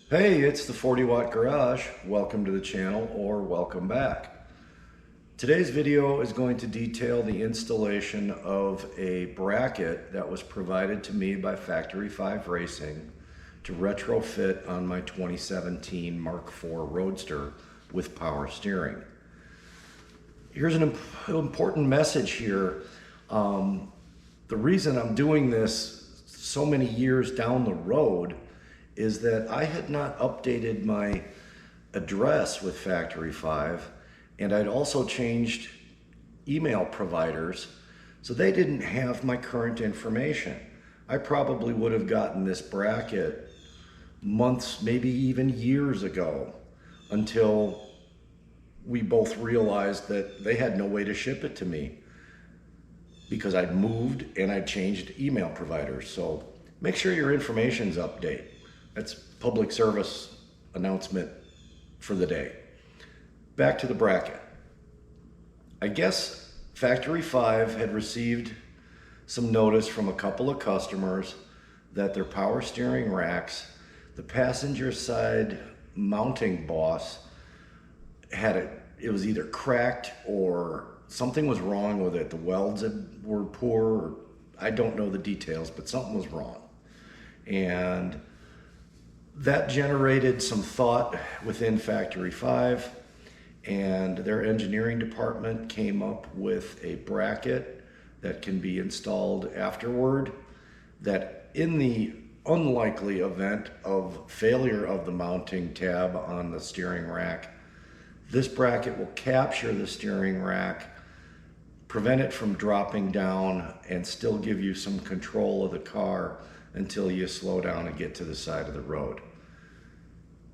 Hey, it's the 40 Watt Garage. Welcome to the channel or welcome back. Today's video is going to detail the installation of a bracket that was provided to me by Factory 5 Racing to retrofit on my 2017 Mark IV Roadster with power steering. Here's an important message here. The reason I'm doing this so many years down the road is that I had not updated my address with Factory 5, and I'd also changed email providers, so they didn't have my current information. I probably would have gotten this bracket months, maybe even years ago, until we both realized that they had no way to ship it to me because I'd moved and I'd changed email providers. So make sure your information's updated. That's public service announcement for the day. Back to the bracket. I guess Factory 5 had received some notice from a couple of customers that their power steering racks, the passenger side mounting boss, it was either cracked or something was wrong with it. The welds were poor, or I don't know the details, but something was wrong. And that generated some thought within Factory 5, and their engineering department came up with a bracket that can be installed afterward, that in the unlikely event of failure of the mounting tab on the steering rack, this bracket will capture the steering rack, prevent it from dropping down, and still give you some control of the car until you slow down and get to the side of the road.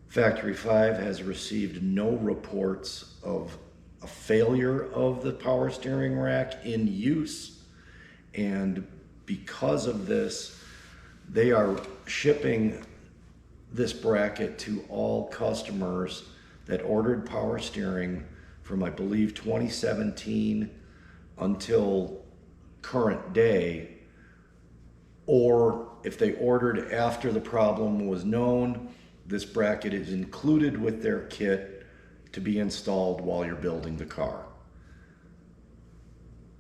Factory 5 has received no reports of a failure of the power steering rack in use, and because of this, they are shipping this bracket to all customers that ordered power steering from, I believe, 2017 until current day, or if they ordered after the problem was known, this bracket is included with their kit to be installed while you're building the car.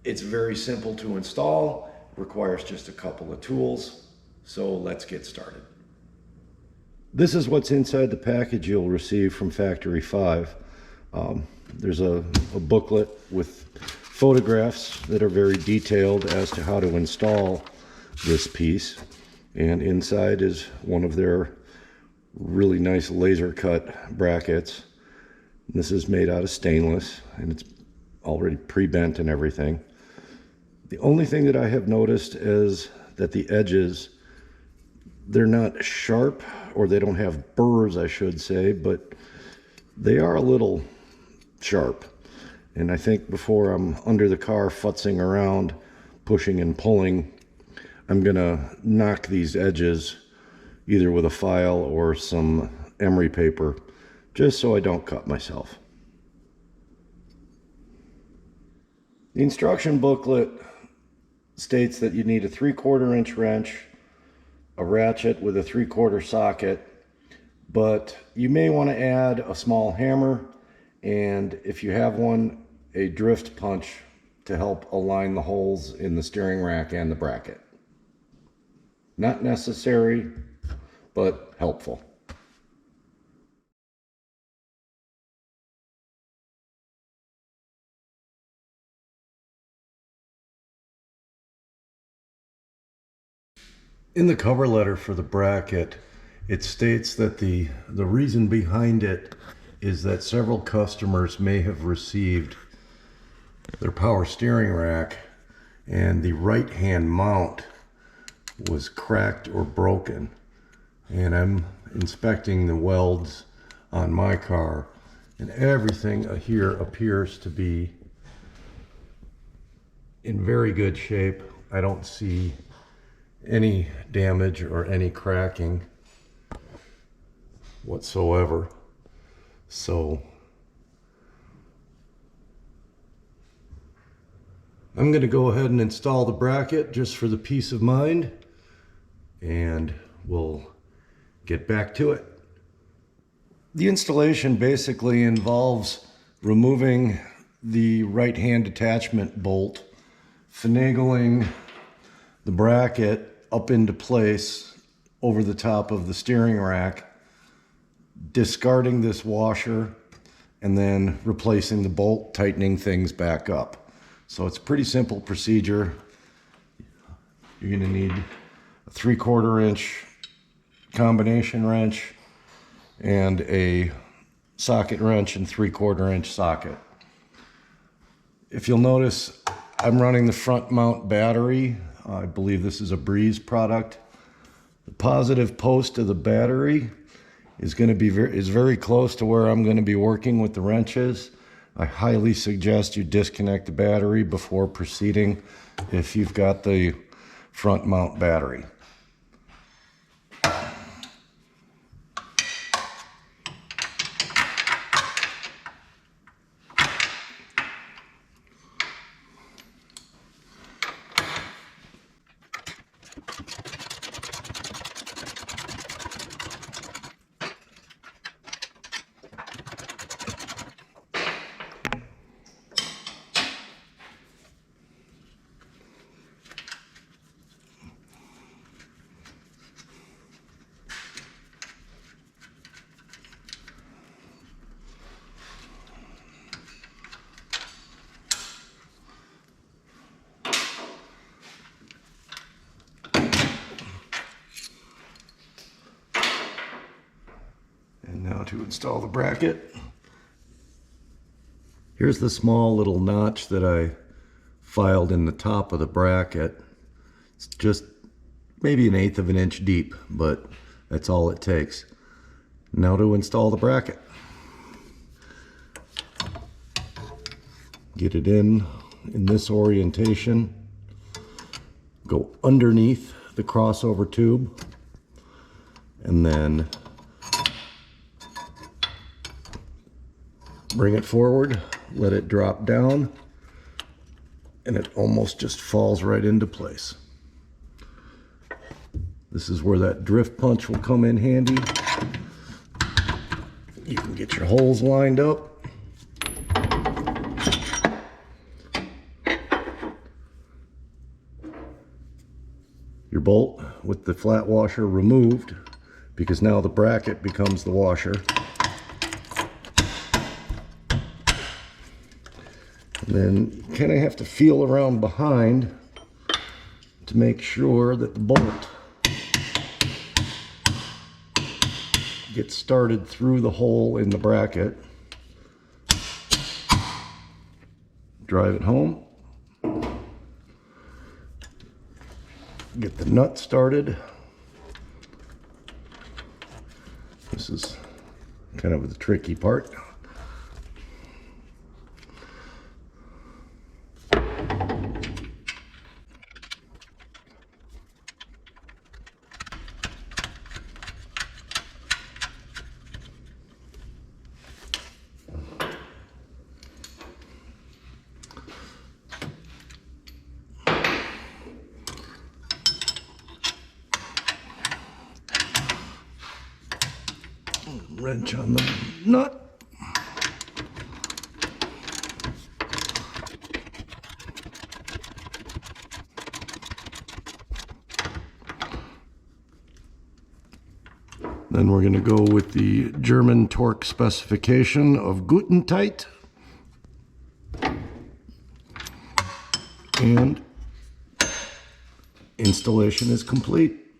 It's very simple to install, requires just a couple of tools, so let's get started. This is what's inside the package you'll receive from Factory 5. There's a booklet with photographs that are very detailed as to how to install this piece, and inside is one of their really nice laser cut brackets. This is made out of stainless and it's already pre-bent and everything. The only thing that I have noticed is that the edges, they're not sharp, or they don't have burrs, I should say, but they are a little sharp. And I think before I'm under the car futzing around, pushing and pulling, I'm gonna knock these edges either with a file or some emery paper, just so I don't cut myself. The instruction booklet states that you need a 3/4 inch wrench, a ratchet with a 3/4 socket, but you may want to add a small hammer, and if you have one, a drift punch to help align the holes in the steering rack and the bracket. Not necessary, but helpful. In the cover letter for the bracket, it states that the reason behind it is that several customers may have received their power steering rack and the right hand mount was cracked or broken. And I'm inspecting the welds on my car, and everything here appears to be in very good shape. I don't see any damage or any cracking whatsoever. So I'm going to go ahead and install the bracket just for the peace of mind, and we'll get back to it. The installation basically involves removing the right-hand attachment bolt, finagling the bracket up into place over the top of the steering rack, discarding this washer, and then replacing the bolt, tightening things back up. So it's a pretty simple procedure. You're going to need a 3/4 inch combination wrench and a socket wrench and 3/4 inch socket. If you'll notice, I'm running the front mount battery. I believe this is a Breeze product. The positive post of the battery is going to be very close to where I'm going to be working with the wrenches. I highly suggest you disconnect the battery before proceeding if you've got the front mount battery. Now to install the bracket. Here's the small little notch that I filed in the top of the bracket. It's just maybe 1/8 of an inch deep, but that's all it takes. Now to install the bracket. Get it in this orientation. Go underneath the crossover tube, and then bring it forward, let it drop down, and it almost just falls right into place. This is where that drift punch will come in handy. You can get your holes lined up. Your bolt with the flat washer removed, because now the bracket becomes the washer. And then you kind of have to feel around behind to make sure that the bolt gets started through the hole in the bracket. Drive it home. Get the nut started. This is kind of the tricky part. Wrench on the nut. Then we're going to go with the German torque specification of Gutentite. And installation is complete.